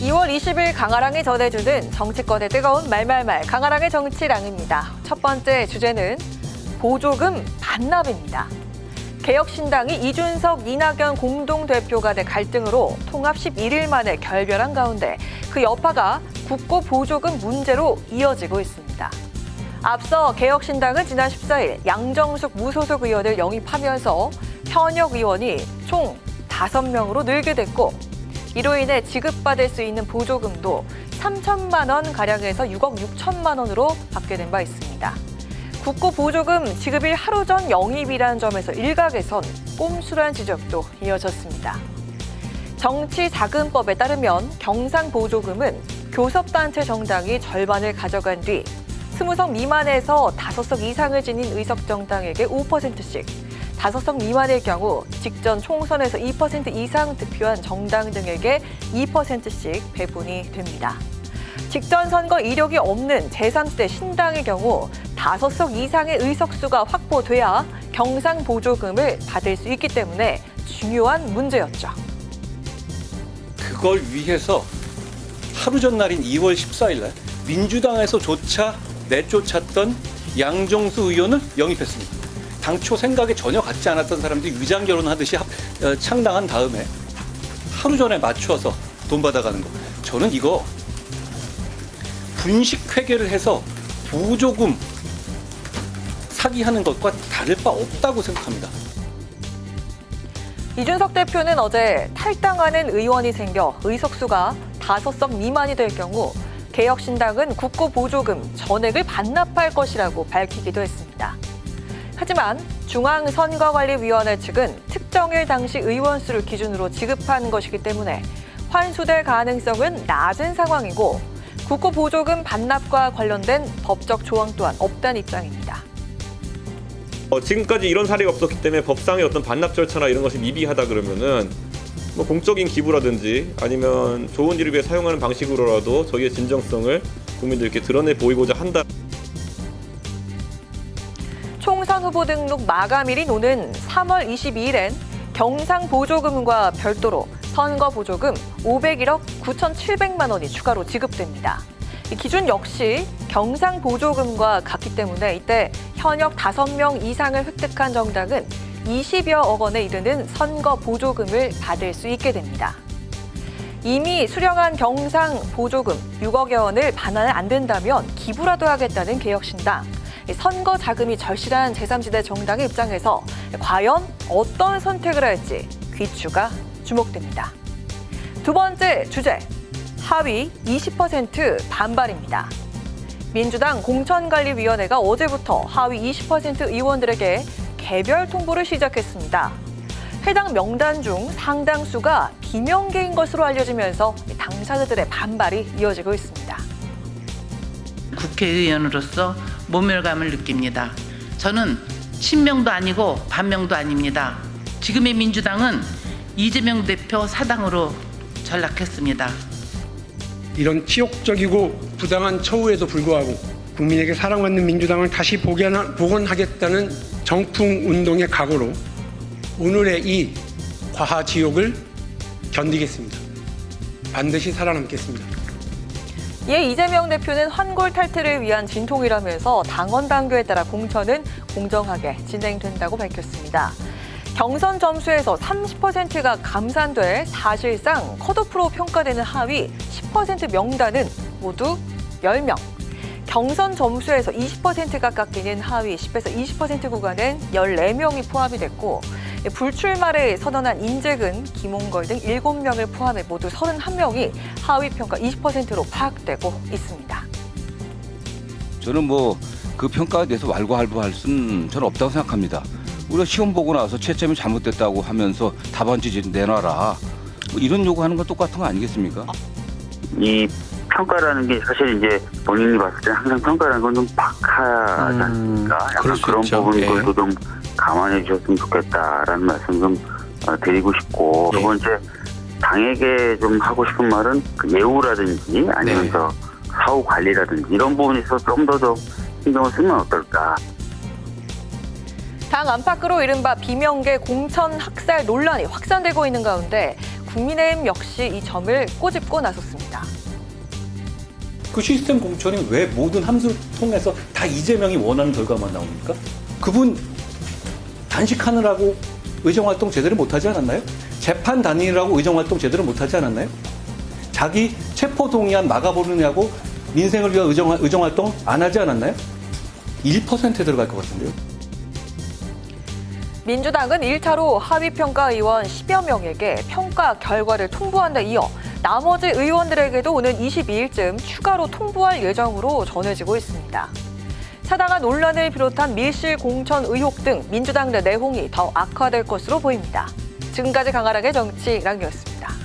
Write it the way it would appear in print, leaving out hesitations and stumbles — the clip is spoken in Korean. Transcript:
2월 20일 강아랑이 전해주는 정치권의 뜨거운 말말말 강아랑의 정치랑입니다. 첫 번째 주제는 보조금 반납입니다. 개혁신당이 이준석, 이낙연 공동대표 간의 갈등으로 통합 11일 만에 결별한 가운데 그 여파가 국고 보조금 문제로 이어지고 있습니다. 앞서 개혁신당은 지난 14일 양정숙 무소속 의원을 영입하면서 현역 의원이 총 5명으로 늘게 됐고 이로 인해 지급받을 수 있는 보조금도 3천만 원 가량에서 6억 6천만 원으로 받게 된 바 있습니다. 국고 보조금 지급일 하루 전 영입이라는 점에서 일각에선 꼼수란 지적도 이어졌습니다. 정치자금법에 따르면 경상보조금은 교섭단체 정당이 절반을 가져간 뒤 20석 미만에서 5석 이상을 지닌 의석 정당에게 5%씩, 5석 미만일 경우 직전 총선에서 2% 이상 득표한 정당 등에게 2%씩 배분이 됩니다. 직전 선거 이력이 없는 제3지대 신당의 경우 5석 이상의 의석수가 확보돼야 경상보조금을 받을 수 있기 때문에 중요한 문제였죠. 그걸 위해서 하루 전날인 2월 14일 날 민주당에서조차 내쫓았던 양정수 의원을 영입했습니다. 당초 생각에 전혀 같지 않았던 사람들이 위장 결혼하듯이 창당한 다음에 하루 전에 맞춰서 돈 받아가는 거. 저는 이거 분식 회계를 해서 보조금 사기하는 것과 다를 바 없다고 생각합니다. 이준석 대표는 어제 탈당하는 의원이 생겨 의석수가 5석 미만이 될 경우 개혁신당은 국고 보조금 전액을 반납할 것이라고 밝히기도 했습니다. 하지만 중앙선거관리위원회 측은 특정일 당시 의원 수를 기준으로 지급한 것이기 때문에 환수될 가능성은 낮은 상황이고 국고 보조금 반납과 관련된 법적 조항 또한 없다는 입장입니다. 지금까지 이런 사례가 없었기 때문에 법상의 어떤 반납 절차나 이런 것이 미비하다 그러면은 뭐 공적인 기부라든지 아니면 좋은 일을 위해 사용하는 방식으로라도 저희의 진정성을 국민들께 드러내 보이고자 한다. 총선 후보 등록 마감일인 오는 3월 22일엔 경상보조금과 별도로 선거보조금 501억 9,700만 원이 추가로 지급됩니다. 이 기준 역시 경상보조금과 같기 때문에 이때 현역 5명 이상을 획득한 정당은 20여억 원에 이르는 선거보조금을 받을 수 있게 됩니다. 이미 수령한 경상보조금 6억여 원을 반환 안 된다면 기부라도 하겠다는 개혁신당. 선거 자금이 절실한 제3지대 정당의 입장에서 과연 어떤 선택을 할지 귀추가 주목됩니다. 두 번째 주제, 하위 20% 반발입니다. 민주당 공천관리위원회가 어제부터 하위 20% 의원들에게 개별 통보를 시작했습니다. 해당 명단 중 상당수가 비명계인 것으로 알려지면서 당사자들의 반발이 이어지고 있습니다. 국회의원으로서 모멸감을 느낍니다. 저는 친명도 아니고 반명도 아닙니다. 지금의 민주당은 이재명 대표 사당으로 전락했습니다. 이런 치욕적이고 부당한 처우에도 불구하고 국민에게 사랑받는 민주당을 다시 복원하겠다는 정풍운동의 각오로 오늘의 이 과하지옥을 견디겠습니다. 반드시 살아남겠습니다. 이에 이재명 대표는 환골탈퇴를 위한 진통이라면서 당원 당규에 따라 공천은 공정하게 진행된다고 밝혔습니다. 경선 점수에서 30%가 감산돼 사실상 컷오프로 평가되는 하위 10% 명단은 모두 10명. 경선 점수에서 20%가 깎이는 하위 10에서 20% 구간은 14명이 포함이 됐고 불출마를 선언한 인재근, 김홍걸 등 7명을 포함해 모두 31명이 하위 평가 20%로 파악되고 있습니다. 저는 그 평가에 대해서 왈가왈부할 수는 저는 없다고 생각합니다. 우리가 시험 보고 나서 채점이 잘못됐다고 하면서 답안지 내놔라. 이런 요구하는 건 똑같은 거 아니겠습니까? 이 평가라는 게 사실 이제 본인이 봤을 때 항상 평가라는 건 좀 박하지 않습니까? 약간 그런 부분들도 좀 감안해 주셨으면 좋겠다라는 말씀 좀 드리고 싶고 두 번째 당에게 좀 하고 싶은 말은 그 예우라든지 아니면 더 사후 관리라든지 이런 부분에서 좀 더 신경을 쓰면 어떨까. 당 안팎으로 이른바 비명계 공천 학살 논란이 확산되고 있는 가운데 국민의힘 역시 이 점을 꼬집고 나섰습니다. 그 시스템 공천이 왜 모든 함수를 통해서 다 이재명이 원하는 결과만 나옵니까? 그분 단식하느라고 의정활동 제대로 못하지 않았나요? 재판 다니느라고 의정활동 제대로 못하지 않았나요? 자기 체포동의안 막아보느냐고 민생을 위한 의정활동 안 하지 않았나요? 1%에 들어갈 것 같은데요. 민주당은 1차로 하위평가 의원 10여 명에게 평가 결과를 통보한 데 이어 나머지 의원들에게도 오는 22일쯤 추가로 통보할 예정으로 전해지고 있습니다. 사당화 논란을 비롯한 밀실 공천 의혹 등 민주당 내 내홍이 더 악화될 것으로 보입니다. 지금까지 강아락의 정치 랑이었습니다.